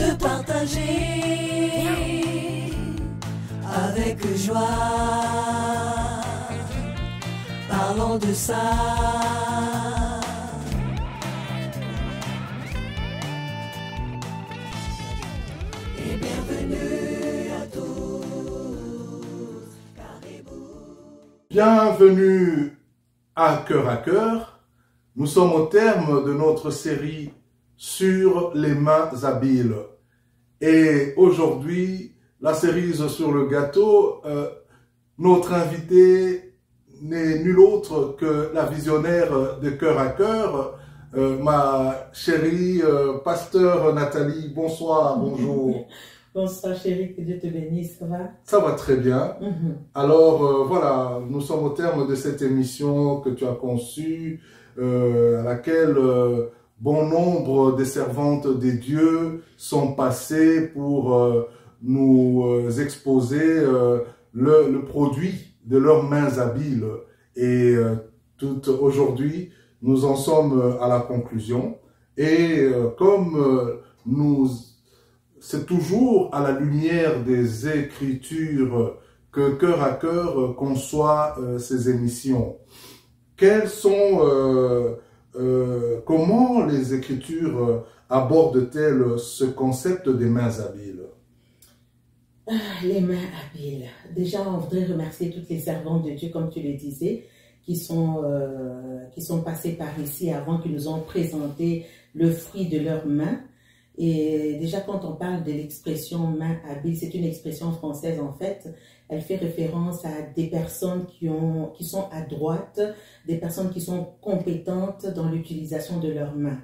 de partager avec joie. Parlons de ça. Et bienvenue à tous. Bienvenue à Cœur. Nous sommes au terme de notre série sur les mains habiles. Et aujourd'hui, la cerise sur le gâteau, notre invité n'est nul autre que la visionnaire de Cœur, ma chérie pasteur Nathalie. Bonsoir, bonjour. Bonsoir chérie, que Dieu te bénisse, ça va? Ça va très bien. Alors voilà, nous sommes au terme de cette émission que tu as conçue, à laquelle bon nombre des servantes des dieux sont passées pour nous exposer le produit de leurs mains habiles. Et aujourd'hui, nous en sommes à la conclusion. Et comme c'est toujours à la lumière des Écritures que Cœur conçoit ces émissions. Quelles sont, comment les Écritures abordent-elles ce concept des mains habiles? Les mains habiles. Déjà, on voudrait remercier toutes les servantes de Dieu, comme tu le disais, qui sont passées par ici avant, qui nous ont présenté le fruit de leurs mains. Et déjà, quand on parle de l'expression main habile, c'est une expression française en fait. Elle fait référence à des personnes qui sont adroites, des personnes qui sont compétentes dans l'utilisation de leurs mains.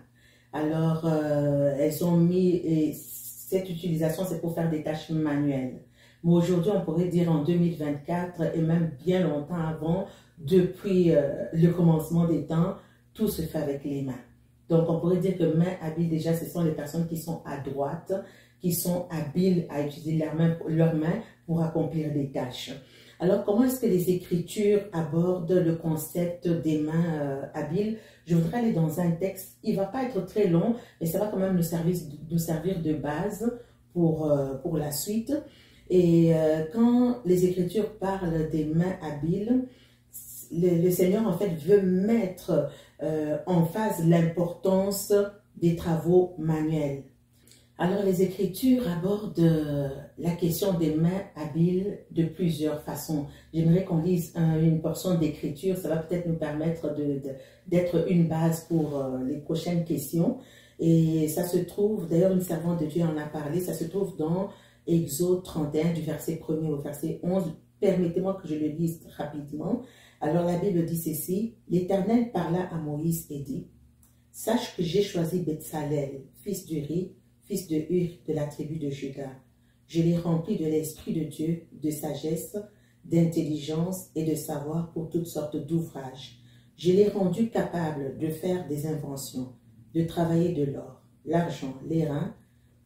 Alors, elles ont mis, et cette utilisation, c'est pour faire des tâches manuelles. Mais aujourd'hui, on pourrait dire en 2024, et même bien longtemps avant, depuis le commencement des temps, tout se fait avec les mains. Donc, on pourrait dire que main habile, déjà, ce sont les personnes qui sont adroites, qui sont habiles à utiliser leurs mains pour accomplir des tâches. Alors, comment est-ce que les Écritures abordent le concept des mains habiles? Je voudrais aller dans un texte, il ne va pas être très long, mais ça va quand même nous servir de base pour la suite. Et quand les Écritures parlent des mains habiles, le Seigneur, en fait, veut mettre en phase l'importance des travaux manuels. Alors, les Écritures abordent la question des mains habiles de plusieurs façons. J'aimerais qu'on lise une portion d'Écriture, ça va peut-être nous permettre d'être une base pour les prochaines questions. Et ça se trouve, d'ailleurs, une servante de Dieu en a parlé, ça se trouve dans Exode 31, du verset 1er au verset 11. Permettez-moi que je le lise rapidement. Alors la Bible dit ceci: l'Éternel parla à Moïse et dit: sache que j'ai choisi Betsalel, fils d'Uri, fils de Hur de la tribu de Juda. Je l'ai rempli de l'Esprit de Dieu, de sagesse, d'intelligence et de savoir pour toutes sortes d'ouvrages. Je l'ai rendu capable de faire des inventions, de travailler de l'or, l'argent, l'airain,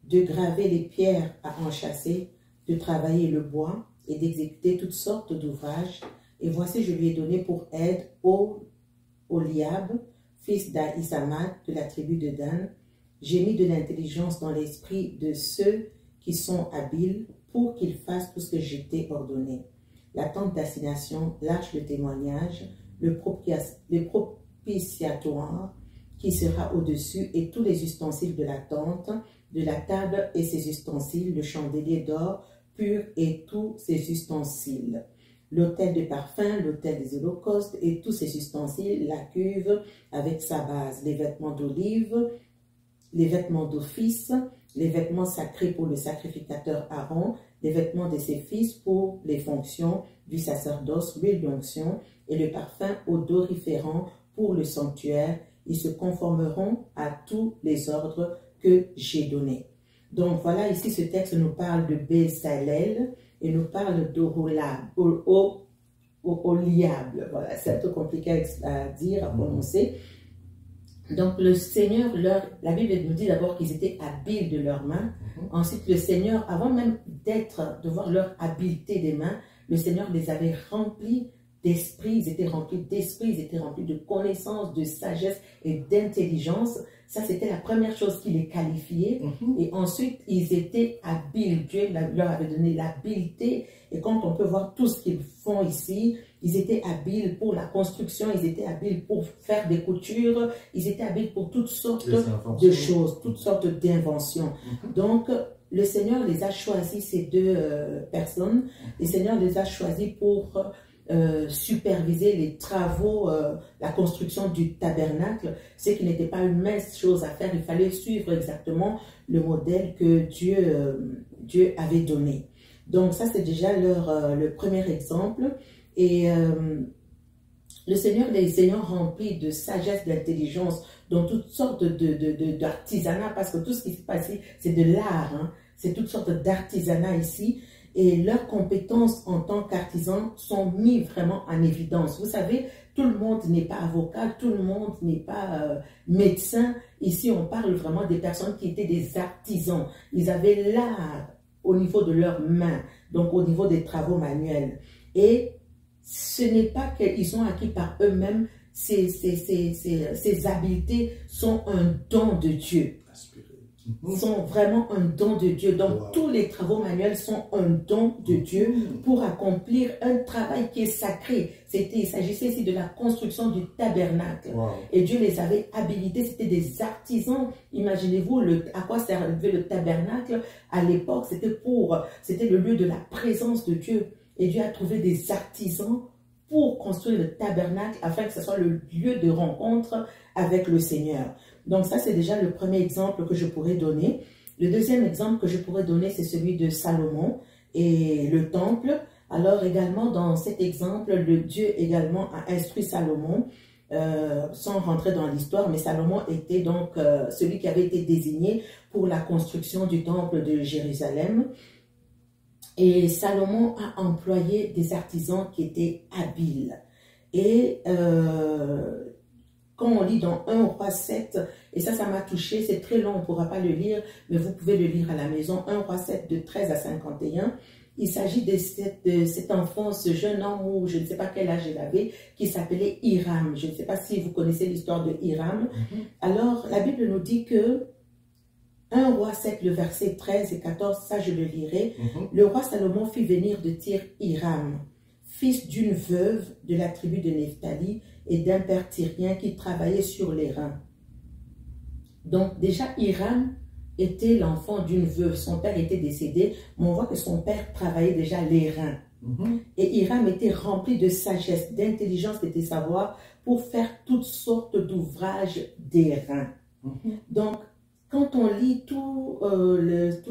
de graver les pierres à enchâsser, de travailler le bois et d'exécuter toutes sortes d'ouvrages. Et voici, je lui ai donné pour aide Oliab, fils d'Ahisamad de la tribu de Dan. J'ai mis de l'intelligence dans l'esprit de ceux qui sont habiles pour qu'ils fassent tout ce que je t'ai ordonné. La tente d'assignation, l'arche de témoignage, le propitiatoire qui sera au-dessus et tous les ustensiles de la tente, de la table et ses ustensiles, le chandelier d'or pur et tous ses ustensiles, l'autel de parfum, l'autel des holocaustes et tous ses ustensiles, la cuve avec sa base, les vêtements d'olive, les vêtements d'office, les vêtements sacrés pour le sacrificateur Aaron, les vêtements de ses fils pour les fonctions du sacerdoce, l'huile d'onction et le parfum odoriférant pour le sanctuaire. Ils se conformeront à tous les ordres que j'ai donnés. Donc voilà, ici ce texte nous parle de Bézalel et nous parle d'Oliab. Voilà, c'est un peu compliqué à dire, à prononcer. Donc le Seigneur, la Bible nous dit d'abord qu'ils étaient habiles de leurs mains. Ensuite, le Seigneur, avant même de voir leur habileté des mains, le Seigneur les avait remplis d'esprit, ils étaient remplis d'esprit, ils étaient remplis de connaissances, de sagesse et d'intelligence. Ça, c'était la première chose qui les qualifiait. Et ensuite, ils étaient habiles. Dieu leur avait donné l'habileté. Et quand on peut voir tout ce qu'ils font ici, ils étaient habiles pour la construction, ils étaient habiles pour faire des coutures, ils étaient habiles pour toutes sortes de choses, toutes sortes d'inventions. Donc, le Seigneur les a choisis, ces deux personnes. Le Seigneur les a choisis pour superviser les travaux, la construction du tabernacle, ce qui n'était pas une mince chose à faire. Il fallait suivre exactement le modèle que Dieu avait donné. Donc ça, c'est déjà le premier exemple. Et le Seigneur les ayant remplis de sagesse, d'intelligence, dans toutes sortes d'artisanat, parce que tout ce qui se passe ici, c'est de l'art, hein. C'est toutes sortes d'artisanat ici. Et leurs compétences en tant qu'artisans sont mises vraiment en évidence. Vous savez, tout le monde n'est pas avocat, tout le monde n'est pas médecin. Ici, on parle vraiment des personnes qui étaient des artisans. Ils avaient l'art au niveau de leurs mains, donc au niveau des travaux manuels. Et ce n'est pas qu'ils ont acquis par eux-mêmes, ces habiletés sont un don de Dieu. Sont vraiment un don de Dieu. Donc, tous les travaux manuels sont un don de Dieu pour accomplir un travail qui est sacré. Il s'agissait ici de la construction du tabernacle. Et Dieu les avait habilités. C'était des artisans. Imaginez-vous à quoi servait le tabernacle à l'époque. C'était le lieu de la présence de Dieu. Et Dieu a trouvé des artisans pour construire le tabernacle afin que ce soit le lieu de rencontre avec le Seigneur. Donc ça, c'est déjà le premier exemple que je pourrais donner. Le deuxième exemple que je pourrais donner, c'est celui de Salomon et le temple. Alors également, dans cet exemple, le Dieu également a instruit Salomon, sans rentrer dans l'histoire, mais Salomon était donc celui qui avait été désigné pour la construction du temple de Jérusalem. Et Salomon a employé des artisans qui étaient habiles. Et quand on lit dans 1 Roi 7, et ça m'a touché, c'est très long, on ne pourra pas le lire, mais vous pouvez le lire à la maison, 1 Roi 7 de 13 à 51. Il s'agit de cet enfant, ce jeune homme, ou je ne sais pas quel âge il avait, qui s'appelait Hiram. Je ne sais pas si vous connaissez l'histoire de Hiram. Alors, la Bible nous dit que 1 Roi 7, le verset 13 et 14, ça je le lirai. Le roi Salomon fit venir de Tyr Hiram, fils d'une veuve de la tribu de Nephtali et d'un père tyrien qui travaillait sur les reins. Donc déjà Hiram était l'enfant d'une veuve. Son père était décédé, mais on voit que son père travaillait déjà les reins. Et Hiram était rempli de sagesse, d'intelligence et de savoir pour faire toutes sortes d'ouvrages des reins. Donc, quand on lit tout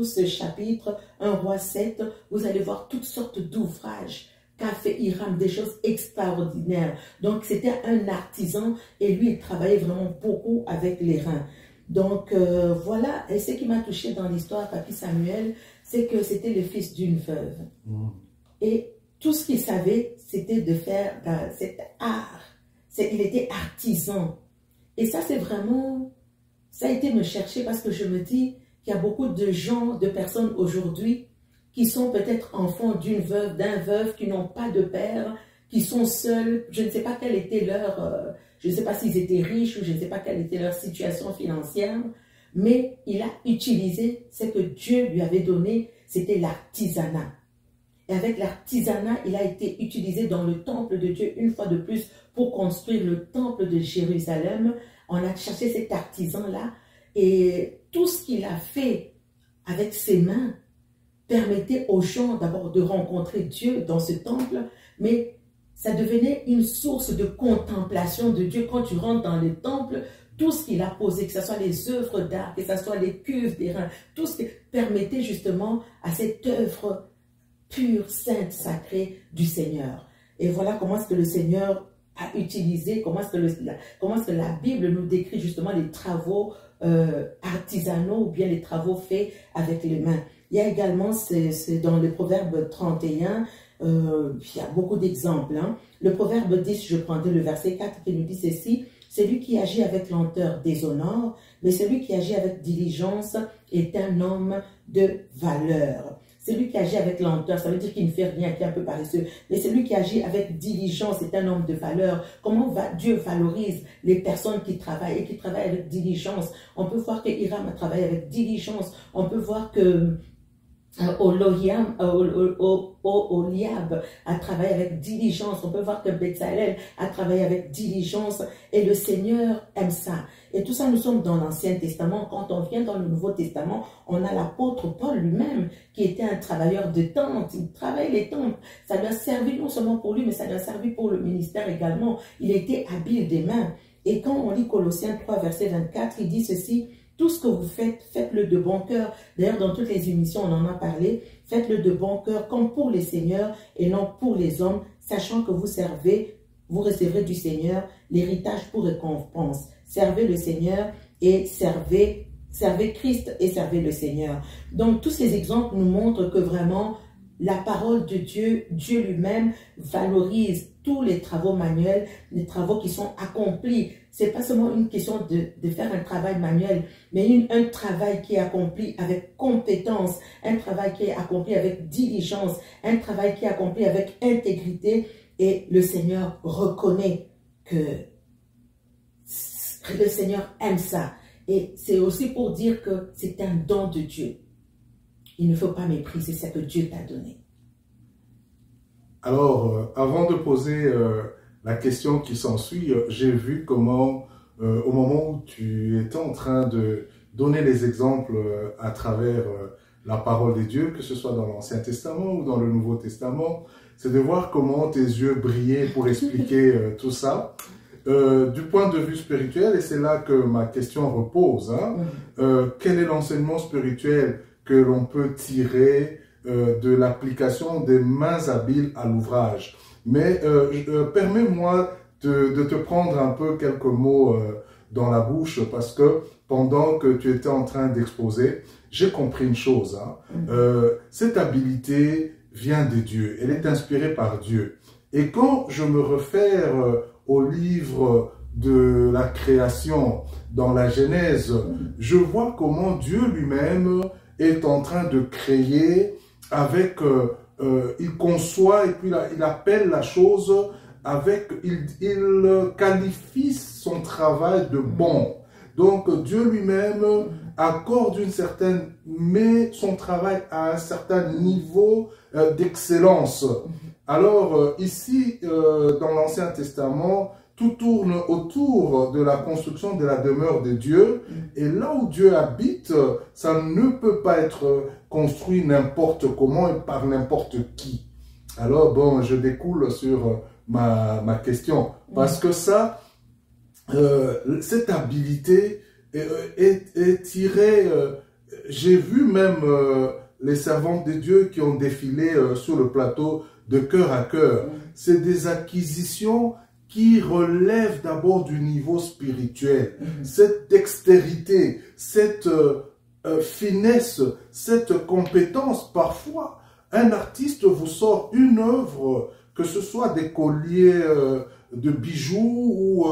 ce chapitre, 1 Roi 7, vous allez voir toutes sortes d'ouvrages qu'a fait Hiram, des choses extraordinaires. Donc, c'était un artisan et lui, il travaillait vraiment beaucoup avec les reins. Donc, voilà. Et ce qui m'a touché dans l'histoire, Papy Samuel, c'est que c'était le fils d'une veuve. Et tout ce qu'il savait, c'était de faire cet art. Il était artisan. Et ça, c'est vraiment... Ça a été me chercher parce que je me dis qu'il y a beaucoup de gens, de personnes aujourd'hui qui sont peut-être enfants d'une veuve, d'un veuf, qui n'ont pas de père, qui sont seuls. Je ne sais pas quelle était je ne sais pas s'ils étaient riches ou je ne sais pas quelle était leur situation financière, mais il a utilisé ce que Dieu lui avait donné, c'était l'artisanat. Et avec l'artisanat, il a été utilisé dans le temple de Dieu une fois de plus pour construire le temple de Jérusalem. On a cherché cet artisan-là et tout ce qu'il a fait avec ses mains permettait aux gens d'abord de rencontrer Dieu dans ce temple, mais ça devenait une source de contemplation de Dieu. Quand tu rentres dans le temple, tout ce qu'il a posé, que ce soit les œuvres d'art, que ce soit les cuves des reins, tout ce qui permettait justement à cette œuvre pure, sainte, sacrée du Seigneur. Et voilà comment est-ce que le Seigneur a utilisé, comment est-ce que la Bible nous décrit justement les travaux artisanaux ou bien les travaux faits avec les mains. Il y a également, c'est dans le Proverbe 31, il y a beaucoup d'exemples. Le Proverbe 10, je prendrai le verset 4 qui nous dit ceci: celui qui agit avec lenteur déshonore, mais celui qui agit avec diligence est un homme de valeur. Celui qui agit avec lenteur, ça veut dire qu'il ne fait rien, qui est un peu paresseux. Mais celui qui agit avec diligence est un homme de valeur. Comment Dieu valorise les personnes qui travaillent et qui travaillent avec diligence? On peut voir que Hiram a travaillé avec diligence. On peut voir que Oliab a travaillé avec diligence. On peut voir que Bezalel a travaillé avec diligence. Et le Seigneur aime ça. Et tout ça, nous sommes dans l'Ancien Testament. Quand on vient dans le Nouveau Testament, on a l'apôtre Paul lui-même qui était un travailleur de tente. Il travaillait les tentes. Ça lui a servi non seulement pour lui, mais ça lui a servi pour le ministère également. Il était habile des mains. Et quand on lit Colossiens 3, verset 24, il dit ceci: tout ce que vous faites, faites-le de bon cœur. D'ailleurs, dans toutes les émissions, on en a parlé. Faites-le de bon cœur, comme pour les seigneurs et non pour les hommes, sachant que vous recevrez du Seigneur l'héritage pour récompense. Servez le Seigneur et servez Christ et servez le Seigneur. Donc, tous ces exemples nous montrent que vraiment, la parole de Dieu, Dieu lui-même valorise tous les travaux manuels, les travaux qui sont accomplis. C'est pas seulement une question de faire un travail manuel, mais un travail qui est accompli avec compétence, un travail qui est accompli avec diligence, un travail qui est accompli avec intégrité. Et le Seigneur reconnaît que le Seigneur aime ça. Et c'est aussi pour dire que c'est un don de Dieu. Il ne faut pas mépriser ce que Dieu t'a donné. Alors, avant de poser la question qui s'ensuit, j'ai vu comment, au moment où tu étais en train de donner les exemples à travers la parole de Dieu, que ce soit dans l'Ancien Testament ou dans le Nouveau Testament, c'est de voir comment tes yeux brillaient pour expliquer tout ça. Du point de vue spirituel, et c'est là que ma question repose, quel est l'enseignement spirituel que l'on peut tirer de l'application des mains habiles à l'ouvrage? Mais permets-moi de te prendre un peu quelques mots dans la bouche, parce que pendant que tu étais en train d'exposer, j'ai compris une chose. Cette habilité vient de Dieu, elle est inspirée par Dieu. Et quand je me réfère au livre de la création, dans la Genèse, je vois comment Dieu lui-même est en train de créer avec, il conçoit et puis il appelle la chose avec, il qualifie son travail de bon. Donc Dieu lui-même accorde une certaine, met son travail à un certain niveau d'excellence. Alors ici, dans l'Ancien Testament, tout tourne autour de la construction de la demeure de Dieu. Et là où Dieu habite, ça ne peut pas être construit n'importe comment et par n'importe qui. Alors bon, je découle sur ma question. Parce que ça, cette habilité est tirée... j'ai vu même les servantes de Dieu qui ont défilé sur le plateau de cœur à cœur. C'est des acquisitions qui relèvent d'abord du niveau spirituel. Cette dextérité, cette finesse, cette compétence. Parfois, un artiste vous sort une œuvre, que ce soit des colliers de bijoux ou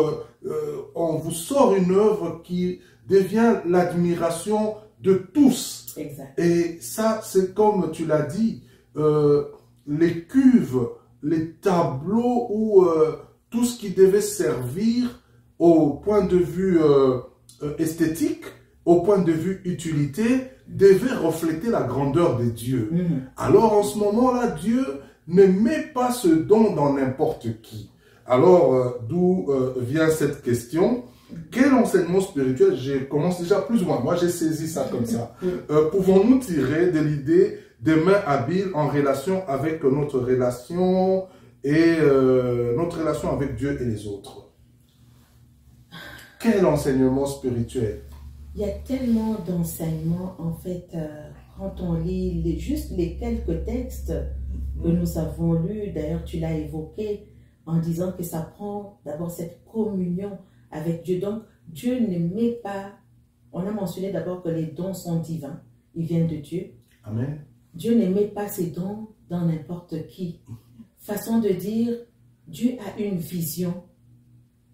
on vous sort une œuvre qui devient l'admiration de tous. Exact. Et ça, c'est comme tu l'as dit, les cuves, les tableaux ou tout ce qui devait servir au point de vue esthétique, au point de vue utilité, devait refléter la grandeur de Dieu. Alors en ce moment-là, Dieu ne met pas ce don dans n'importe qui. Alors d'où vient cette question? Quel enseignement spirituel, je commence déjà plus ou moins, moi j'ai saisi ça comme ça, pouvons-nous tirer de l'idée des mains habiles en relation avec notre relation et notre relation avec Dieu et les autres? Quel enseignement spirituel? Il y a tellement d'enseignements, en fait, quand on lit juste les quelques textes que nous avons lus. D'ailleurs, tu l'as évoqué en disant que ça prend d'abord cette communion avec Dieu. Donc, Dieu ne met pas... On a mentionné d'abord que les dons sont divins, ils viennent de Dieu. Amen. Dieu ne met pas ses dons dans n'importe qui. Façon de dire, Dieu a une vision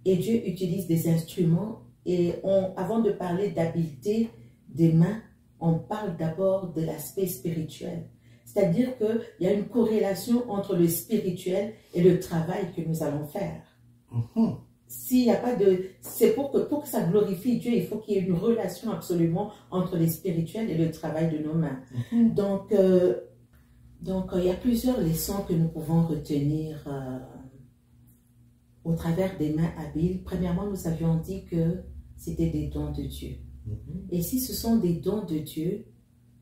et Dieu utilise des instruments. Et avant de parler d'habileté des mains, on parle d'abord de l'aspect spirituel. C'est-à-dire qu'il y a une corrélation entre le spirituel et le travail que nous allons faire. S'il n'y a pas de... C'est pour que ça glorifie Dieu, il faut qu'il y ait une relation absolument entre le spirituel et le travail de nos mains. Donc, il y a plusieurs leçons que nous pouvons retenir au travers des mains habiles. Premièrement, nous avions dit que c'était des dons de Dieu. Et si ce sont des dons de Dieu,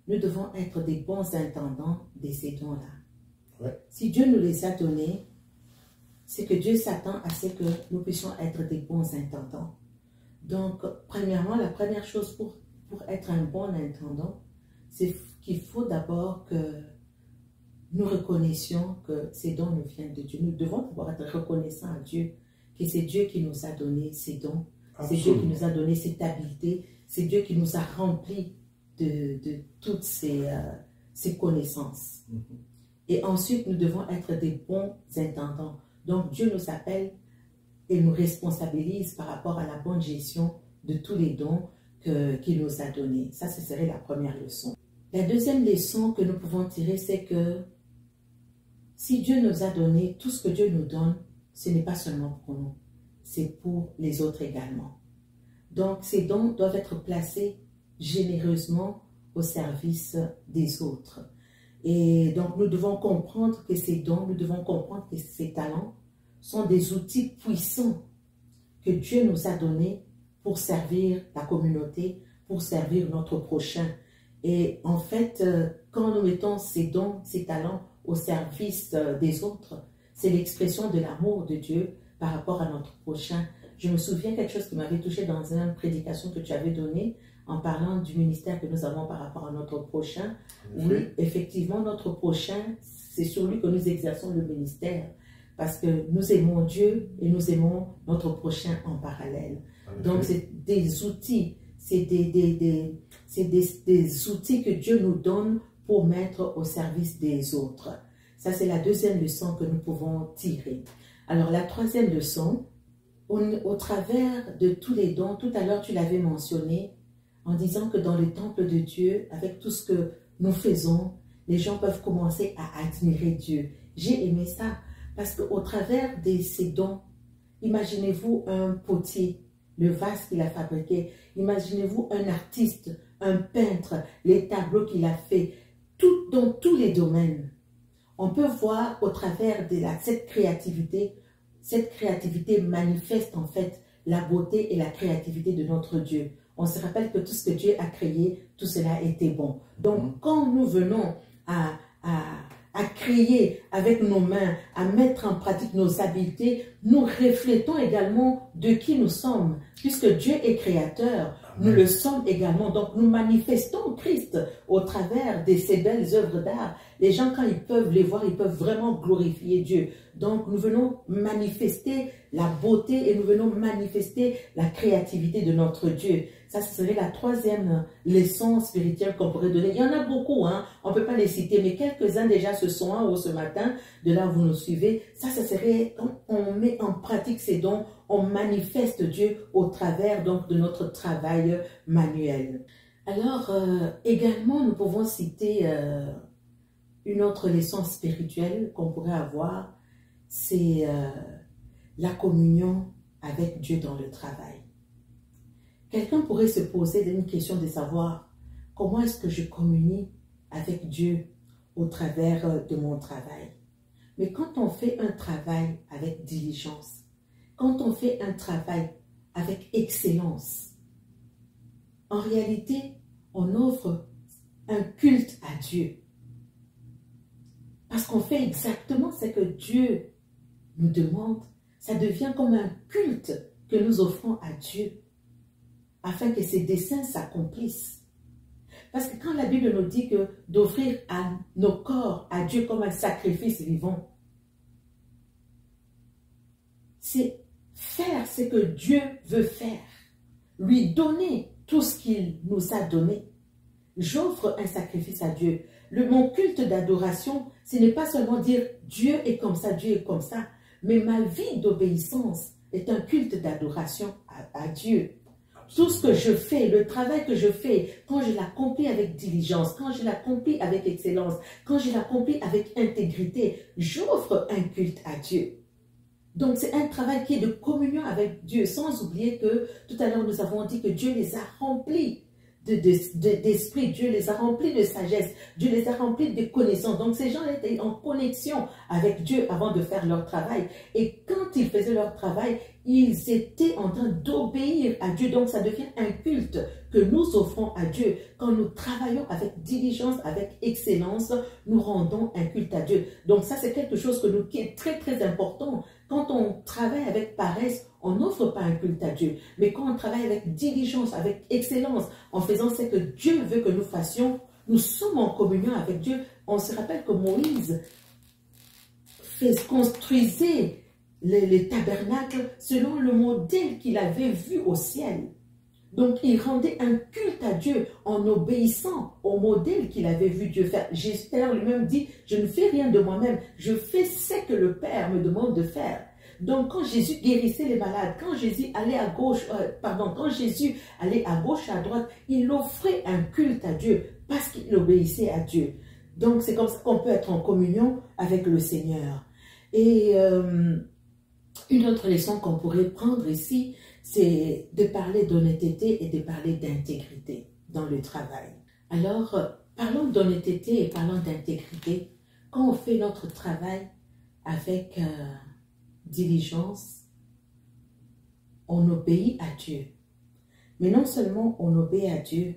nous devons être des bons intendants de ces dons-là. Ouais. Si Dieu nous les a donnés, c'est que Dieu s'attend à ce que nous puissions être des bons intendants. Donc, premièrement, la première chose pour être un bon intendant, c'est qu'il faut d'abord que nous reconnaissions que ces dons nous viennent de Dieu. Nous devons pouvoir être reconnaissants à Dieu, que c'est Dieu qui nous a donné ces dons. C'est Dieu qui nous a donné cette habileté. C'est Dieu qui nous a remplis de toutes ces connaissances. Et ensuite, nous devons être des bons intendants. Donc, Dieu nous appelle et nous responsabilise par rapport à la bonne gestion de tous les dons qu'il nous a donnés. Ça, ce serait la première leçon. La deuxième leçon que nous pouvons tirer, c'est que si Dieu nous a donné tout ce que Dieu nous donne, ce n'est pas seulement pour nous, c'est pour les autres également. Donc, ces dons doivent être placés généreusement au service des autres. Et donc, nous devons comprendre que ces dons, nous devons comprendre que ces talents sont des outils puissants que Dieu nous a donnés pour servir la communauté, pour servir notre prochain. Et en fait, quand nous mettons ces dons, ces talents au service des autres, c'est l'expression de l'amour de Dieu par rapport à notre prochain. Je me souviens quelque chose qui m'avait touché dans une prédication que tu avais donnée en parlant du ministère que nous avons par rapport à notre prochain. Oui, effectivement, notre prochain, c'est sur lui que nous exerçons le ministère parce que nous aimons Dieu et nous aimons notre prochain en parallèle. Donc, c'est des outils, c'est des outils que Dieu nous donne pour mettre au service des autres. Ça, c'est la deuxième leçon que nous pouvons tirer. Alors, la troisième leçon, au travers de tous les dons, tout à l'heure, tu l'avais mentionné, en disant que dans le temple de Dieu, avec tout ce que nous faisons, les gens peuvent commencer à admirer Dieu. J'ai aimé ça, parce qu'au travers de ces dons, imaginez-vous un potier, le vase qu'il a fabriqué, imaginez-vous un artiste, un peintre, les tableaux qu'il a fait, dans tous les domaines. On peut voir au travers de cette créativité manifeste en fait la beauté et la créativité de notre Dieu. On se rappelle que tout ce que Dieu a créé, tout cela était bon. Donc, quand nous venons à créer avec nos mains, à mettre en pratique nos habiletés, nous reflétons également de qui nous sommes. Puisque Dieu est créateur, nous le sommes également. Donc, nous manifestons Christ au travers de ces belles œuvres d'art. Les gens, quand ils peuvent les voir, ils peuvent vraiment glorifier Dieu. Donc, nous venons manifester la beauté et nous venons manifester la créativité de notre Dieu. Ça, ce serait la troisième leçon spirituelle qu'on pourrait donner. Il y en a beaucoup, hein? On ne peut pas les citer, mais quelques-uns déjà ce soir ou ce matin, de là où vous nous suivez. Ça serait quand on met en pratique ces dons, on manifeste Dieu au travers donc de notre travail manuel. Alors, également, nous pouvons citer une autre leçon spirituelle qu'on pourrait avoir, c'est la communion avec Dieu dans le travail. Quelqu'un pourrait se poser une question de savoir comment est-ce que je communie avec Dieu au travers de mon travail. Mais quand on fait un travail avec diligence, quand on fait un travail avec excellence, en réalité, on offre un culte à Dieu. Parce qu'on fait exactement ce que Dieu nous demande. Ça devient comme un culte que nous offrons à Dieu, afin que ses desseins s'accomplissent. Parce que quand la Bible nous dit que d'offrir à nos corps à Dieu comme un sacrifice vivant, c'est faire ce que Dieu veut faire, lui donner tout ce qu'il nous a donné. J'offre un sacrifice à Dieu. Mon culte d'adoration, ce n'est pas seulement dire Dieu est comme ça, Dieu est comme ça, mais ma vie d'obéissance est un culte d'adoration à Dieu. tout ce que je fais, le travail que je fais, quand je l'accomplis avec diligence, quand je l'accomplis avec excellence, quand je l'accomplis avec intégrité, j'offre un culte à Dieu. Donc, c'est un travail qui est de communion avec Dieu, sans oublier que tout à l'heure, nous avons dit que Dieu les a remplis d'esprit, Dieu les a remplis de sagesse, Dieu les a remplis de connaissances. Donc, ces gens étaient en connexion avec Dieu avant de faire leur travail. Et quand ils faisaient leur travail, ils étaient en train d'obéir à Dieu. Donc, ça devient un culte que nous offrons à Dieu. Quand nous travaillons avec diligence, avec excellence, nous rendons un culte à Dieu. Donc, ça, c'est quelque chose qui est très, très important. Quand on travaille avec paresse, on n'offre pas un culte à Dieu. Mais quand on travaille avec diligence, avec excellence, en faisant ce que Dieu veut que nous fassions, nous sommes en communion avec Dieu. On se rappelle que Moïse construisait les tabernacles selon le modèle qu'il avait vu au ciel. Donc, il rendait un culte à Dieu en obéissant au modèle qu'il avait vu Dieu faire. Jésus lui-même dit, je ne fais rien de moi-même, je fais ce que le Père me demande de faire. Donc, quand Jésus guérissait les malades, quand Jésus allait à gauche, quand Jésus allait à gauche, à droite, il offrait un culte à Dieu parce qu'il obéissait à Dieu. Donc, c'est comme ça qu'on peut être en communion avec le Seigneur. Et une autre leçon qu'on pourrait prendre ici, c'est de parler d'honnêteté et de parler d'intégrité dans le travail. Alors, parlons d'honnêteté et parlons d'intégrité. Quand on fait notre travail avec diligence, on obéit à Dieu. Mais non seulement on obéit à Dieu,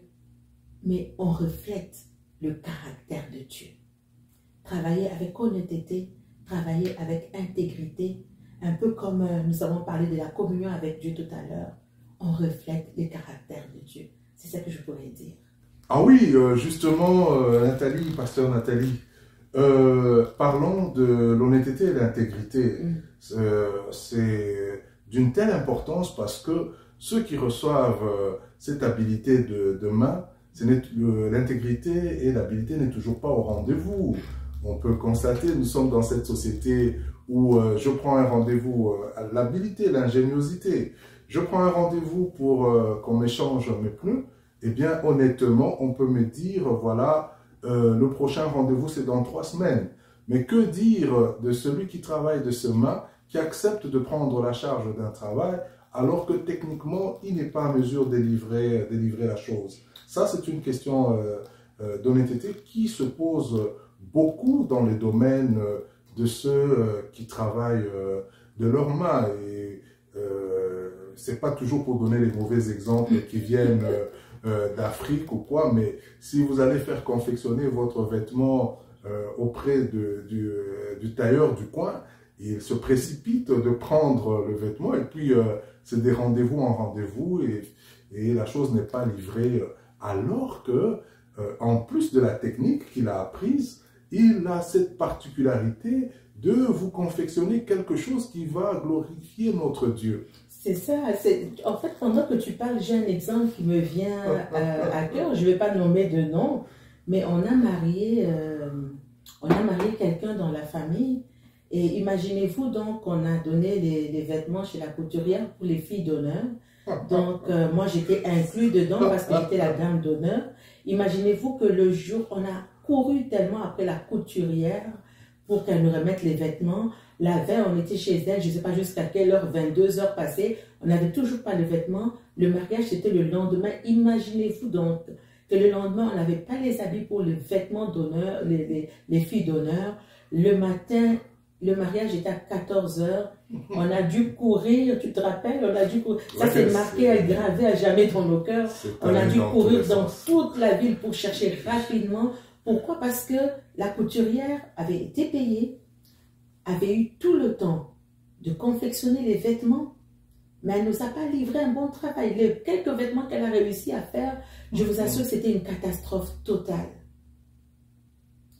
mais on reflète le caractère de Dieu. Travailler avec honnêteté, travailler avec intégrité, un peu comme nous avons parlé de la communion avec Dieu tout à l'heure, on reflète le caractère de Dieu. C'est ça que je pourrais dire. Ah oui, justement, Nathalie, pasteur Nathalie, parlons de l'honnêteté et de l'intégrité. C'est d'une telle importance parce que ceux qui reçoivent cette habilité de main, l'intégrité et l'habilité n'est toujours pas au rendez-vous. On peut constater, nous sommes dans cette société où je prends un rendez-vous à l'habilité, l'ingéniosité. Je prends un rendez-vous pour qu'on m'échange mes pneus. Eh bien, honnêtement, on peut me dire, voilà, le prochain rendez-vous, c'est dans 3 semaines. Mais que dire de celui qui travaille de ses mains, qui accepte de prendre la charge d'un travail, alors que techniquement, il n'est pas en mesure de délivrer la chose. Ça, c'est une question d'honnêteté qui se pose beaucoup dans les domaines de ceux qui travaillent de leurs mains. Et c'est pas toujours pour donner les mauvais exemples qui viennent d'Afrique ou quoi, mais si vous allez faire confectionner votre vêtement auprès du tailleur du coin, il se précipite de prendre le vêtement et puis c'est des rendez-vous en rendez-vous et la chose n'est pas livrée, alors que en plus de la technique qu'il a apprise, il a cette particularité de vous confectionner quelque chose qui va glorifier notre Dieu. C'est ça. En fait, pendant que tu parles, j'ai un exemple qui me vient à cœur. Je ne vais pas nommer de nom, mais on a marié quelqu'un dans la famille. Et imaginez-vous donc qu'on a donné les vêtements chez la couturière pour les filles d'honneur. Donc, moi, j'étais inclus dedans parce que j'étais la dame d'honneur. Imaginez-vous que le jour, on a couru tellement après la couturière pour qu'elle nous remette les vêtements. La veille, on était chez elle, je ne sais pas jusqu'à quelle heure, 22 heures passées, on n'avait toujours pas les vêtements. Le mariage, c'était le lendemain. Imaginez-vous donc que le lendemain, on n'avait pas les habits pour les vêtements d'honneur, les filles d'honneur. Le matin, le mariage était à 14 heures. On a dû courir, tu te rappelles? On a dû courir. Ça, c'est marqué, gravé à jamais dans nos cœurs. On a dû courir dans toute la ville pour chercher rapidement. Pourquoi? Parce que la couturière avait été payée, avait eu tout le temps de confectionner les vêtements, mais elle ne nous a pas livré un bon travail. Les quelques vêtements qu'elle a réussi à faire, je vous assure que c'était une catastrophe totale.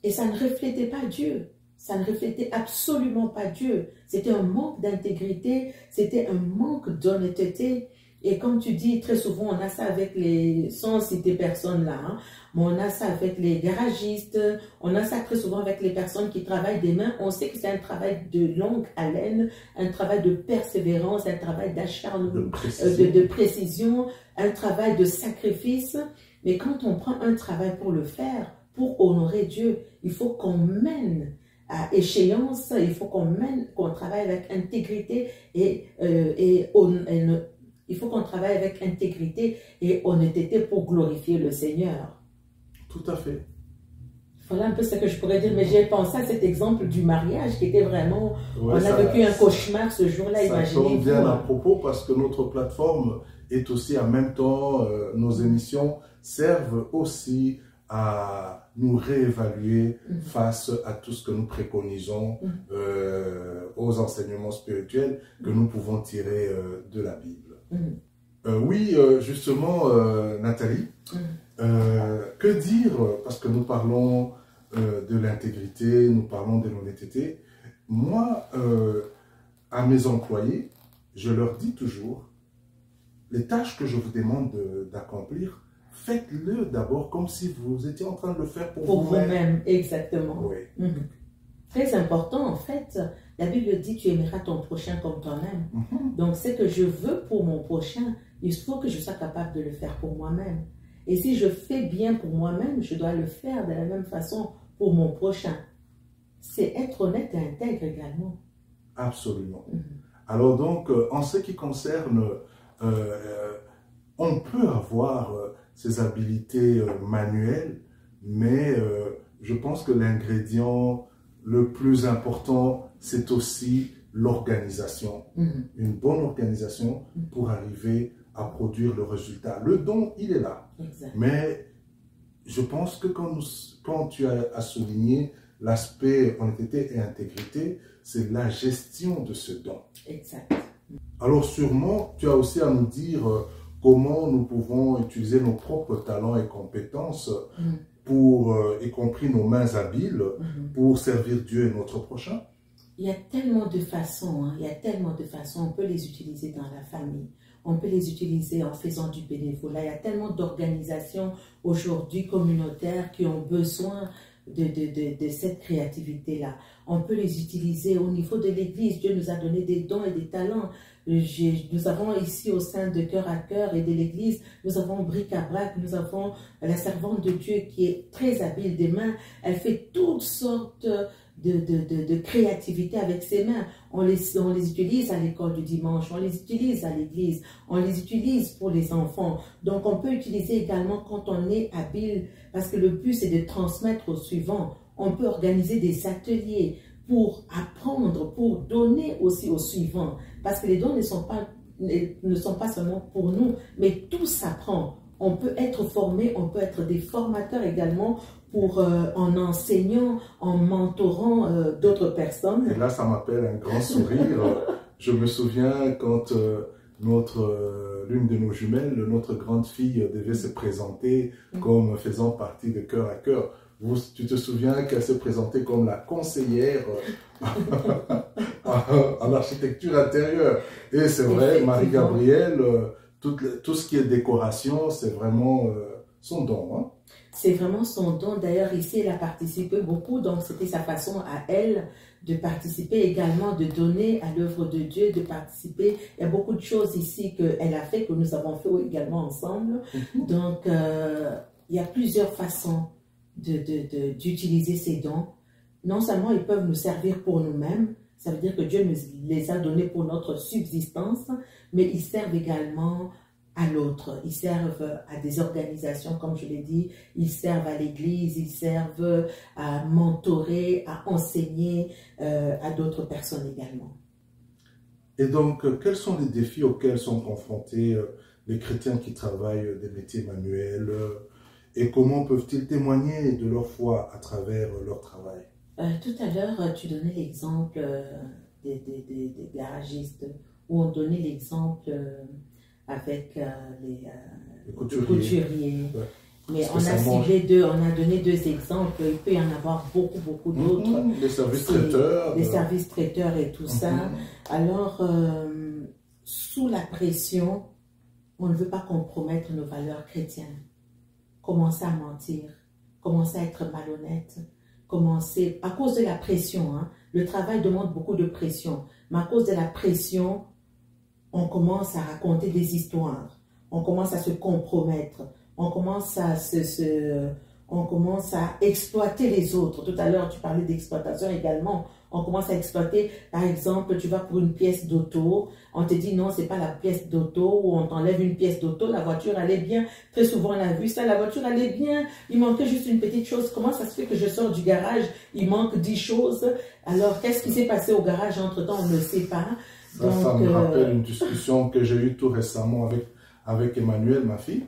Et ça ne reflétait pas Dieu. Ça ne reflétait absolument pas Dieu. C'était un manque d'intégrité, c'était un manque d'honnêteté. Et comme tu dis, très souvent, on a ça avec les, sans citer personne là, hein, mais on a ça avec les garagistes, on a ça très souvent avec les personnes qui travaillent des mains. On sait que c'est un travail de longue haleine, un travail de persévérance, un travail d'acharnement, de précision, un travail de sacrifice. Mais quand on prend un travail pour le faire, pour honorer Dieu, il faut qu'on mène à échéance, il faut qu'on travaille avec intégrité il faut qu'on travaille avec intégrité et honnêteté pour glorifier le Seigneur. Tout à fait. Voilà un peu ce que je pourrais dire, mais j'ai pensé à cet exemple du mariage qui était vraiment... Ouais, on a vécu un cauchemar ce jour-là, imaginez-vous. Ça tombe bien à propos parce que notre plateforme est aussi en même temps, nos émissions servent aussi à nous réévaluer face à tout ce que nous préconisons, aux enseignements spirituels que nous pouvons tirer de la Bible. Oui, justement, Nathalie, que dire, parce que nous parlons de l'intégrité, nous parlons de l'honnêteté. Moi, à mes employés, je leur dis toujours, les tâches que je vous demande d'accomplir, faites-le d'abord comme si vous étiez en train de le faire pour vous-même. Exactement. Oui. Très important, en fait, la Bible dit tu aimeras ton prochain comme toi-même. Donc, ce que je veux pour mon prochain, il faut que je sois capable de le faire pour moi-même. Et si je fais bien pour moi-même, je dois le faire de la même façon pour mon prochain. C'est être honnête et intègre également. Absolument. Alors donc, en ce qui concerne, on peut avoir ces habiletés manuelles, mais je pense que l'ingrédient le plus important, c'est aussi l'organisation. Une bonne organisation pour arriver à produire le résultat. Le don, il est là. Exact. Mais je pense que quand tu as souligné l'aspect honnêteté et intégrité, c'est la gestion de ce don. Exact. Alors sûrement, tu as aussi à nous dire comment nous pouvons utiliser nos propres talents et compétences pour, y compris nos mains habiles, pour servir Dieu et notre prochain. Il y a tellement de façons, hein, il y a tellement de façons. On peut les utiliser dans la famille, on peut les utiliser en faisant du bénévolat. Il y a tellement d'organisations aujourd'hui communautaires qui ont besoin de cette créativité-là. On peut les utiliser au niveau de l'Église. Dieu nous a donné des dons et des talents. Nous avons ici au sein de Cœur à Cœur et de l'Église, nous avons Bric à Brac, nous avons la servante de Dieu qui est très habile des mains. Elle fait toutes sortes de créativité avec ses mains. On les utilise à l'école du dimanche, on les utilise à l'église, on les utilise pour les enfants. Donc on peut utiliser également quand on est habile, parce que le but c'est de transmettre au suivant. On peut organiser des ateliers pour apprendre, pour donner aussi au suivant, parce que les dons ne sont pas seulement pour nous, mais tout s'apprend. On peut être formé, on peut être des formateurs également en enseignant, en mentorant d'autres personnes. Et là, ça m'appelle un grand sourire. Je me souviens quand l'une de nos jumelles, notre grande fille, devait se présenter comme faisant partie de Cœur à Cœur. Tu te souviens qu'elle se présentait comme la conseillère en architecture intérieure. Et c'est vrai, Marie-Gabrielle, tout ce qui est décoration, c'est vraiment son don. Hein? C'est vraiment son don. D'ailleurs, ici, elle a participé beaucoup. Donc, c'était sa façon à elle de participer également, de donner à l'œuvre de Dieu, de participer. Il y a beaucoup de choses ici qu'elle a fait, que nous avons fait également ensemble. Donc, il y a plusieurs façons d'utiliser ces dons. Non seulement ils peuvent nous servir pour nous-mêmes, ça veut dire que Dieu nous les a donnés pour notre subsistance, mais ils servent également à l'autre. Ils servent à des organisations, comme je l'ai dit, ils servent à l'église, ils servent à mentorer, à enseigner à d'autres personnes également. Et donc, quels sont les défis auxquels sont confrontés les chrétiens qui travaillent des métiers manuels et comment peuvent-ils témoigner de leur foi à travers leur travail? Tout à l'heure, tu donnais l'exemple des garagistes, où on donnait l'exemple avec les couturiers. Ouais. Mais on a donné deux exemples, il peut y en avoir beaucoup d'autres. Les services traiteurs. Les services traiteurs et tout ça. Alors, sous la pression, on ne veut pas compromettre nos valeurs chrétiennes. Commencer à mentir, commencer à être malhonnête, commencer, à cause de la pression, hein, le travail demande beaucoup de pression, mais à cause de la pression, on commence à raconter des histoires, on commence à se compromettre, on commence à on commence à exploiter les autres. Tout à l'heure, tu parlais d'exploitation également. On commence à exploiter, par exemple, tu vas pour une pièce d'auto, on te dit non, c'est pas la pièce d'auto, ou on t'enlève une pièce d'auto, la voiture allait bien. Très souvent, on a vu ça, la voiture allait bien, il manquait juste une petite chose. Comment ça se fait que je sors du garage, il manque 10 choses? Alors, qu'est-ce qui s'est passé au garage entre-temps? On ne sait pas. Ça, donc, ça me rappelle une discussion que j'ai eue tout récemment avec Emmanuel, ma fille.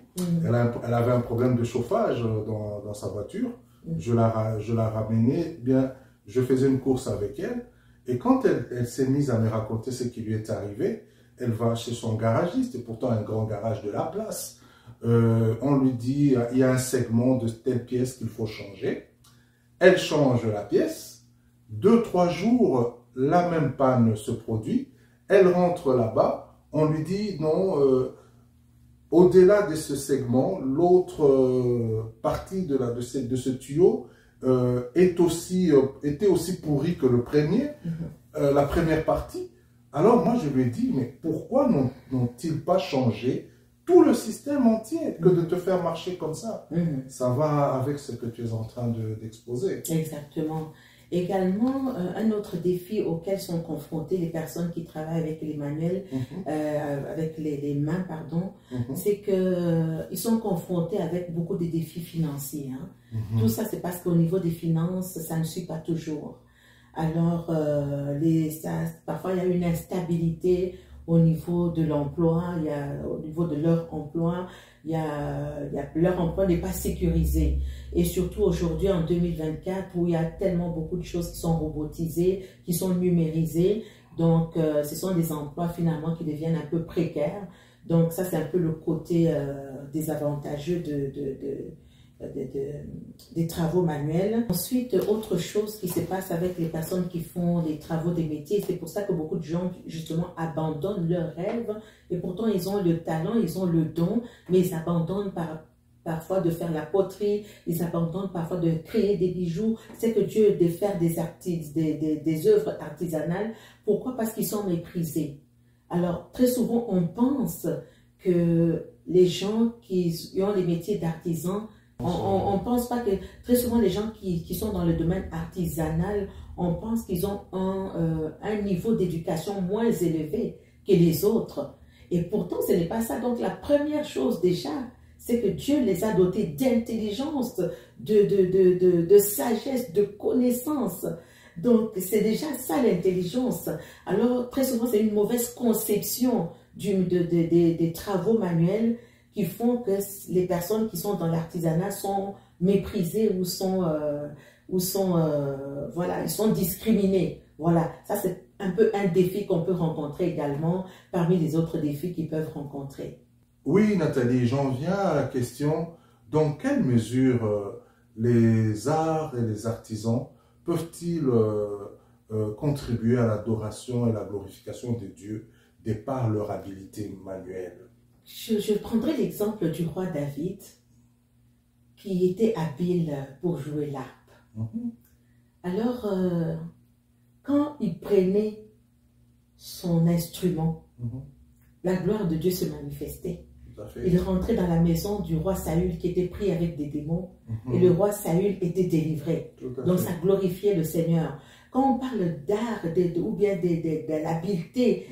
Elle avait un problème de chauffage dans sa voiture. Je la ramenais, bien, je faisais une course avec elle. Et quand elle s'est mise à me raconter ce qui lui est arrivé, elle va chez son garagiste, et pourtant un grand garage de la place. On lui dit, il y a un segment de telle pièce qu'il faut changer. Elle change la pièce. 2-3 jours, la même panne se produit. Elle rentre là-bas. On lui dit, non, au-delà de ce segment, l'autre partie de ce tuyau était aussi pourrie que le premier, la première partie. Alors moi je lui ai dit, mais pourquoi n'ont-ils pas changé tout le système entier que de te faire marcher comme ça? Ça va avec ce que tu es en train d'exposer. Exactement. Également, un autre défi auquel sont confrontées les personnes qui travaillent avec les manuels, avec les mains, pardon, c'est qu'ils sont confrontés avec beaucoup de défis financiers. Hein. Tout ça, c'est parce qu'au niveau des finances, ça ne suit pas toujours. Alors, parfois, il y a une instabilité au niveau de l'emploi, au niveau de leur emploi, leur emploi n'est pas sécurisé. Et surtout aujourd'hui, en 2024, où il y a tellement beaucoup de choses qui sont robotisées, qui sont numérisées. Donc, ce sont des emplois finalement qui deviennent un peu précaires. Donc, ça, c'est un peu le côté désavantageux des travaux manuels. Ensuite, autre chose qui se passe avec les personnes qui font des travaux des métiers, c'est pour ça que beaucoup de gens justement abandonnent leurs rêves, et pourtant ils ont le talent, ils ont le don, mais ils abandonnent parfois de faire la poterie, ils abandonnent parfois de créer des bijoux. C'est que Dieu de faire des œuvres artisanales. Pourquoi? Parce qu'ils sont méprisés. Alors très souvent on pense que les gens qui ont les métiers d'artisans, on ne pense pas que, très souvent les gens qui sont dans le domaine artisanal, on pense qu'ils ont un niveau d'éducation moins élevé que les autres. Et pourtant, ce n'est pas ça. Donc la première chose déjà, c'est que Dieu les a dotés d'intelligence, de sagesse, de connaissance. Donc c'est déjà ça l'intelligence. Alors très souvent, c'est une mauvaise conception des travaux manuels qui font que les personnes qui sont dans l'artisanat sont méprisées ou ils sont discriminés. Voilà, ça c'est un peu un défi qu'on peut rencontrer également parmi les autres défis qu'ils peuvent rencontrer. Oui, Nathalie, j'en viens à la question, dans quelle mesure les arts et les artisans peuvent-ils contribuer à l'adoration et la glorification de Dieu de par leur habileté manuelle? Je prendrai l'exemple du roi David, qui était habile pour jouer l'harpe. Alors, quand il prenait son instrument, la gloire de Dieu se manifestait. Il rentrait dans la maison du roi Saül qui était pris avec des démons, et le roi Saül était délivré. Donc ça glorifiait le Seigneur. Quand on parle d'art ou bien de l'habileté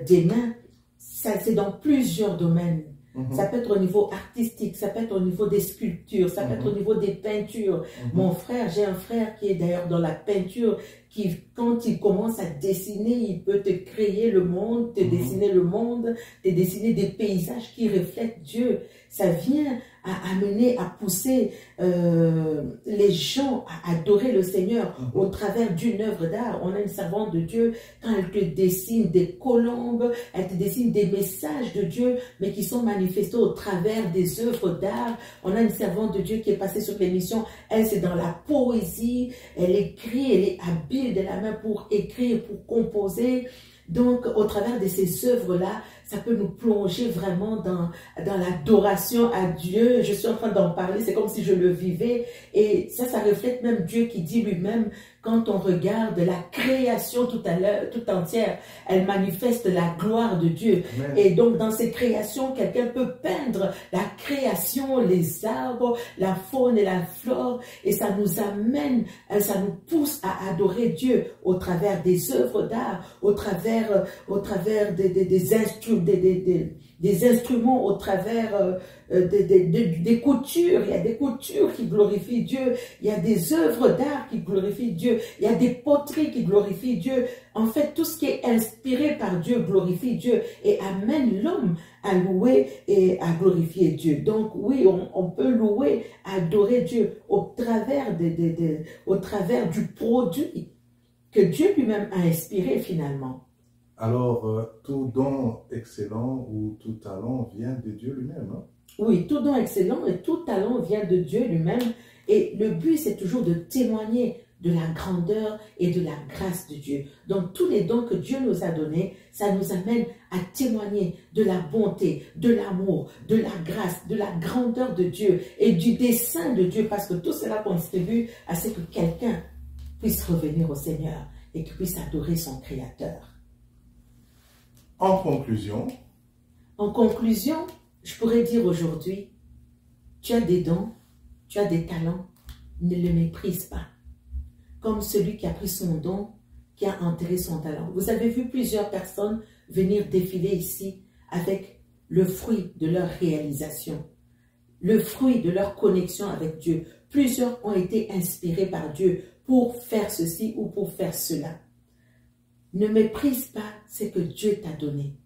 des mains, c'est dans plusieurs domaines. Ça peut être au niveau artistique, ça peut être au niveau des sculptures, ça peut être au niveau des peintures. Mon frère, j'ai un frère qui est d'ailleurs dans la peinture, qui quand il commence à dessiner, il peut te créer le monde, te dessiner le monde, te dessiner des paysages qui reflètent Dieu. Ça vient à amener, à pousser les gens à adorer le Seigneur au travers d'une œuvre d'art. On a une servante de Dieu, quand elle te dessine des colombes, elle te dessine des messages de Dieu, mais qui sont manifestés au travers des œuvres d'art. On a une servante de Dieu qui est passée sur l'émission, elle c'est dans la poésie, elle écrit, elle est habile de la main pour écrire, pour composer. Donc, au travers de ces œuvres-là, ça peut nous plonger vraiment dans l'adoration à Dieu. Je suis en train d'en parler, c'est comme si je le vivais. Et ça reflète même Dieu qui dit lui-même, quand on regarde la création tout entière, elle manifeste la gloire de Dieu. Amen. Et donc, dans ces créations, quelqu'un peut peindre la création, les arbres, la faune et la flore, et ça nous amène, ça nous pousse à adorer Dieu au travers des œuvres d'art, au travers des instruments, au travers des coutures. Il y a des coutures qui glorifient Dieu, il y a des œuvres d'art qui glorifient Dieu, il y a des poteries qui glorifient Dieu. En fait, tout ce qui est inspiré par Dieu glorifie Dieu et amène l'homme à louer et à glorifier Dieu. Donc oui, on peut louer, adorer Dieu au travers du produit que Dieu lui-même a inspiré finalement. Alors, tout don excellent ou tout talent vient de Dieu lui-même. Hein? Oui, tout don excellent et tout talent vient de Dieu lui-même. Et le but, c'est toujours de témoigner de la grandeur et de la grâce de Dieu. Donc, tous les dons que Dieu nous a donnés, ça nous amène à témoigner de la bonté, de l'amour, de la grâce, de la grandeur de Dieu et du dessein de Dieu, parce que tout cela contribue à ce que quelqu'un puisse revenir au Seigneur et qu'il puisse adorer son Créateur. En conclusion, je pourrais dire aujourd'hui, tu as des dons, tu as des talents, ne les méprise pas. Comme celui qui a pris son don, qui a enterré son talent. Vous avez vu plusieurs personnes venir défiler ici avec le fruit de leur réalisation, le fruit de leur connexion avec Dieu. Plusieurs ont été inspirés par Dieu pour faire ceci ou pour faire cela. Ne méprise pas ce que Dieu t'a donné.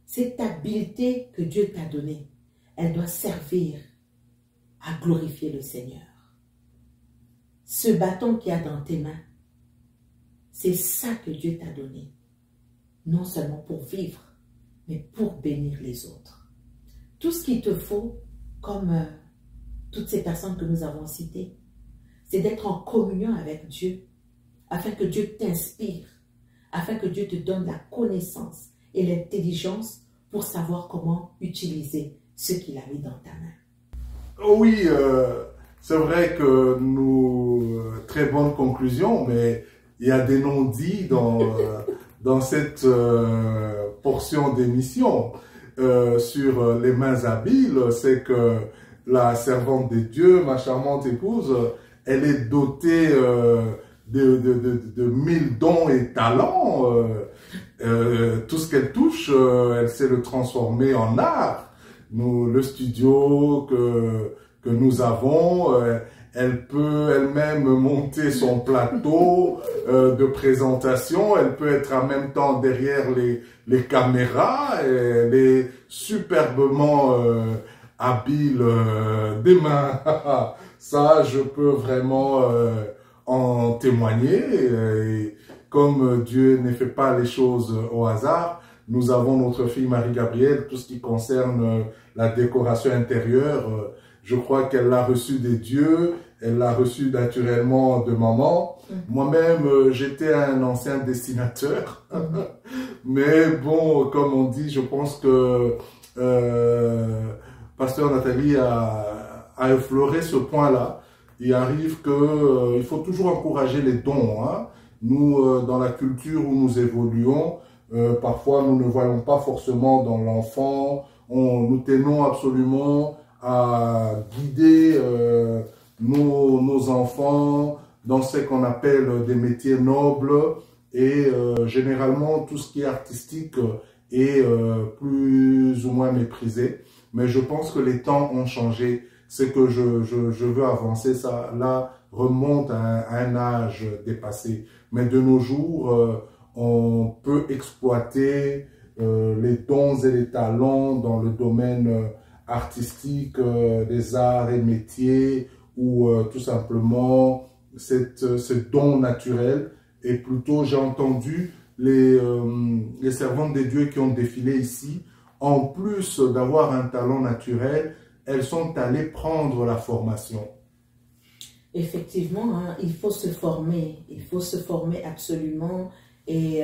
Cette habileté que Dieu t'a donnée, elle doit servir à glorifier le Seigneur. Ce bâton qu'il y a dans tes mains, c'est ça que Dieu t'a donné. Non seulement pour vivre, mais pour bénir les autres. Tout ce qu'il te faut, comme toutes ces personnes que nous avons citées, c'est d'être en communion avec Dieu, afin que Dieu t'inspire, afin que Dieu te donne la connaissance et l'intelligence pour savoir comment utiliser ce qu'il a mis dans ta main. oui, c'est vrai que très bonne conclusion, mais il y a des non-dits dans cette portion d'émission sur les mains habiles. C'est que la servante de Dieu, ma charmante épouse, elle est dotée de 1000 dons et talents. Tout ce qu'elle touche, elle sait le transformer en art. Le studio que nous avons, elle peut elle-même monter son plateau de présentation, elle peut être en même temps derrière les caméras, elle est superbement habile des mains. Ça, je peux vraiment en témoigner. Et comme Dieu ne fait pas les choses au hasard, nous avons notre fille Marie-Gabrielle, tout ce qui concerne la décoration intérieure, je crois qu'elle l'a reçu des dieux, elle l'a reçu naturellement de maman. Moi-même, j'étais un ancien dessinateur. Mais bon, comme on dit, je pense que Pasteur Nathalie a effleuré ce point-là. Il arrive que il faut toujours encourager les dons. Hein. Nous, dans la culture où nous évoluons, parfois nous ne voyons pas forcément dans l'enfant. Nous tenons absolument à guider nos enfants dans ce qu'on appelle des métiers nobles, et généralement tout ce qui est artistique est plus ou moins méprisé. Mais je pense que les temps ont changé. C'est que je veux avancer, ça là remonte à un âge dépassé. Mais de nos jours, on peut exploiter les dons et les talents dans le domaine artistique, des arts et métiers, ou tout simplement ce don naturel. Et plutôt, j'ai entendu les servantes de Dieu qui ont défilé ici, en plus d'avoir un talent naturel, elles sont allées prendre la formation. Effectivement, hein, il faut se former absolument. Et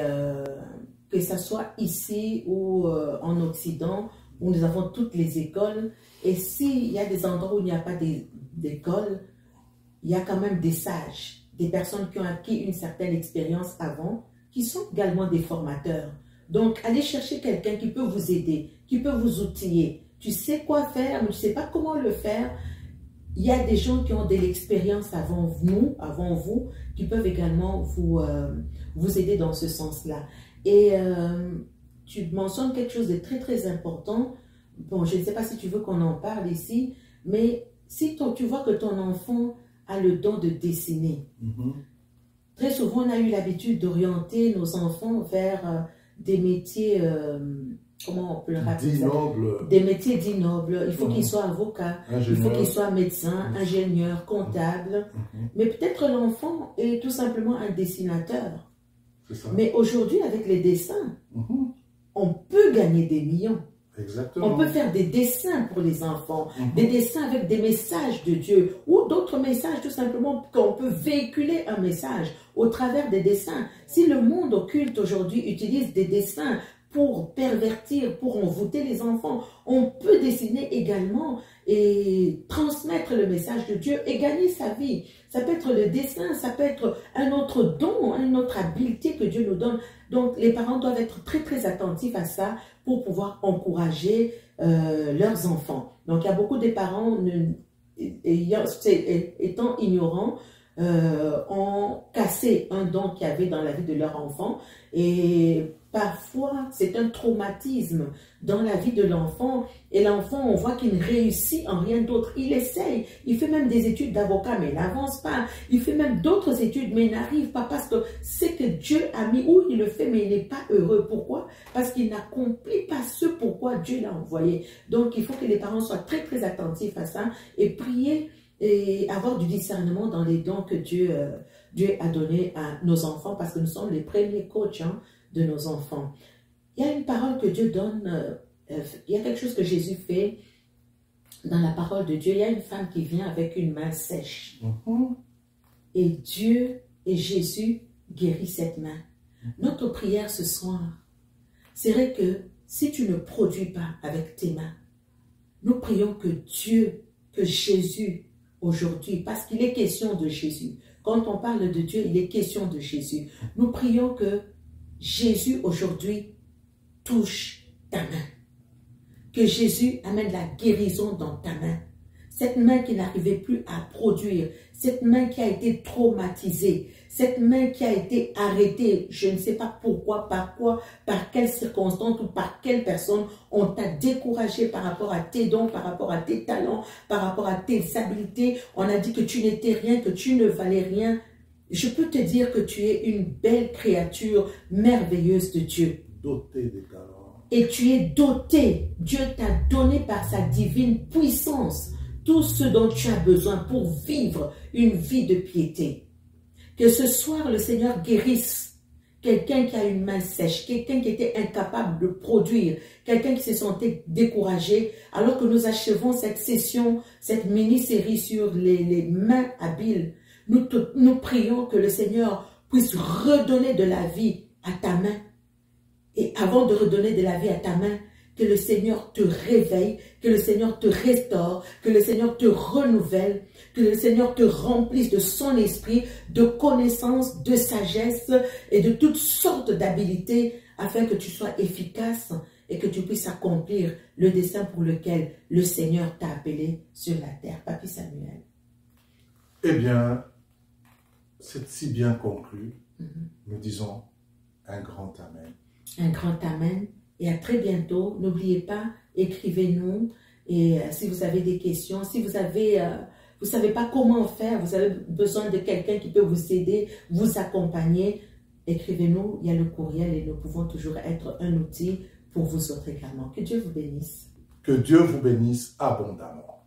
que ce soit ici ou en Occident, où nous avons toutes les écoles. Et s'il y a des endroits où il n'y a pas d'école, il y a quand même des sages, des personnes qui ont acquis une certaine expérience avant, qui sont également des formateurs. Donc, allez chercher quelqu'un qui peut vous aider, qui peut vous outiller. Tu sais quoi faire, mais tu ne sais pas comment le faire. Il y a des gens qui ont de l'expérience avant vous, qui peuvent également vous aider dans ce sens-là. Et tu mentionnes quelque chose de très, très important. Bon, je ne sais pas si tu veux qu'on en parle ici, mais si tu vois que ton enfant a le don de dessiner, très souvent, on a eu l'habitude d'orienter nos enfants vers des métiers, comment on peut le rappeler ça? Des métiers dits nobles. Il faut qu'ils soient avocats, il faut qu'ils soient médecins, ingénieurs, comptables. Mais peut-être l'enfant est tout simplement un dessinateur. Mais aujourd'hui, avec les dessins, on peut gagner des millions. Exactement. On peut faire des dessins pour les enfants, des dessins avec des messages de Dieu ou d'autres messages, tout simplement qu'on peut véhiculer un message au travers des dessins. Si le monde occulte aujourd'hui utilise des dessins pour pervertir, pour envoûter les enfants, on peut dessiner également et transmettre le message de Dieu et gagner sa vie. Ça peut être le dessin, ça peut être un autre don, une autre habileté que Dieu nous donne. Donc, les parents doivent être très, très attentifs à ça pour pouvoir encourager leurs enfants. Donc, il y a beaucoup de parents, étant ignorants, ont cassé un don qu'il y avait dans la vie de leur enfant. Et parfois, c'est un traumatisme dans la vie de l'enfant. Et l'enfant, on voit qu'il ne réussit en rien d'autre. Il essaye, il fait même des études d'avocat, mais il n'avance pas. Il fait même d'autres études, mais il n'arrive pas parce que c'est que Dieu a mis où il le fait, mais il n'est pas heureux. Pourquoi? Parce qu'il n'accomplit pas ce pourquoi Dieu l'a envoyé. Donc, il faut que les parents soient très, très attentifs à ça et prier et avoir du discernement dans les dons que Dieu a donnés à nos enfants, parce que nous sommes les premiers coachs de nos enfants. Il y a une parole que Dieu donne, il y a quelque chose que Jésus fait dans la parole de Dieu. Il y a une femme qui vient avec une main sèche. Et Dieu et Jésus guérissent cette main. Notre prière ce soir serait que si tu ne produis pas avec tes mains, nous prions que Dieu, que Jésus aujourd'hui, parce qu'il est question de Jésus. Quand on parle de Dieu, il est question de Jésus. Nous prions que Jésus aujourd'hui touche ta main. Que Jésus amène la guérison dans ta main. Cette main qui n'arrivait plus à produire, cette main qui a été traumatisée, cette main qui a été arrêtée, je ne sais pas pourquoi, par quoi, par quelles circonstances ou par quelle personne on t'a découragé par rapport à tes dons, par rapport à tes talents, par rapport à tes habiletés. On a dit que tu n'étais rien, que tu ne valais rien. Je peux te dire que tu es une belle créature merveilleuse de Dieu. Doté des talents. Et tu es doté. Dieu t'a donné par sa divine puissance tout ce dont tu as besoin pour vivre une vie de piété. Que ce soir, le Seigneur guérisse quelqu'un qui a une main sèche, quelqu'un qui était incapable de produire, quelqu'un qui se sentait découragé, alors que nous achevons cette session, cette mini-série sur les mains habiles. Nous prions que le Seigneur puisse redonner de la vie à ta main. Et avant de redonner de la vie à ta main, que le Seigneur te réveille, que le Seigneur te restaure, que le Seigneur te renouvelle, que le Seigneur te remplisse de son esprit, de connaissances, de sagesse et de toutes sortes d'habilités afin que tu sois efficace et que tu puisses accomplir le dessein pour lequel le Seigneur t'a appelé sur la terre. Papi Samuel. Eh bien, c'est si bien conclu. Nous disons un grand Amen. Un grand Amen. Et à très bientôt. N'oubliez pas, écrivez-nous. Et si vous avez des questions, si vous avez, vous savez pas comment faire, vous avez besoin de quelqu'un qui peut vous aider, vous accompagner, écrivez-nous. Il y a le courriel et nous pouvons toujours être un outil pour vous autres également. Que Dieu vous bénisse. Que Dieu vous bénisse abondamment.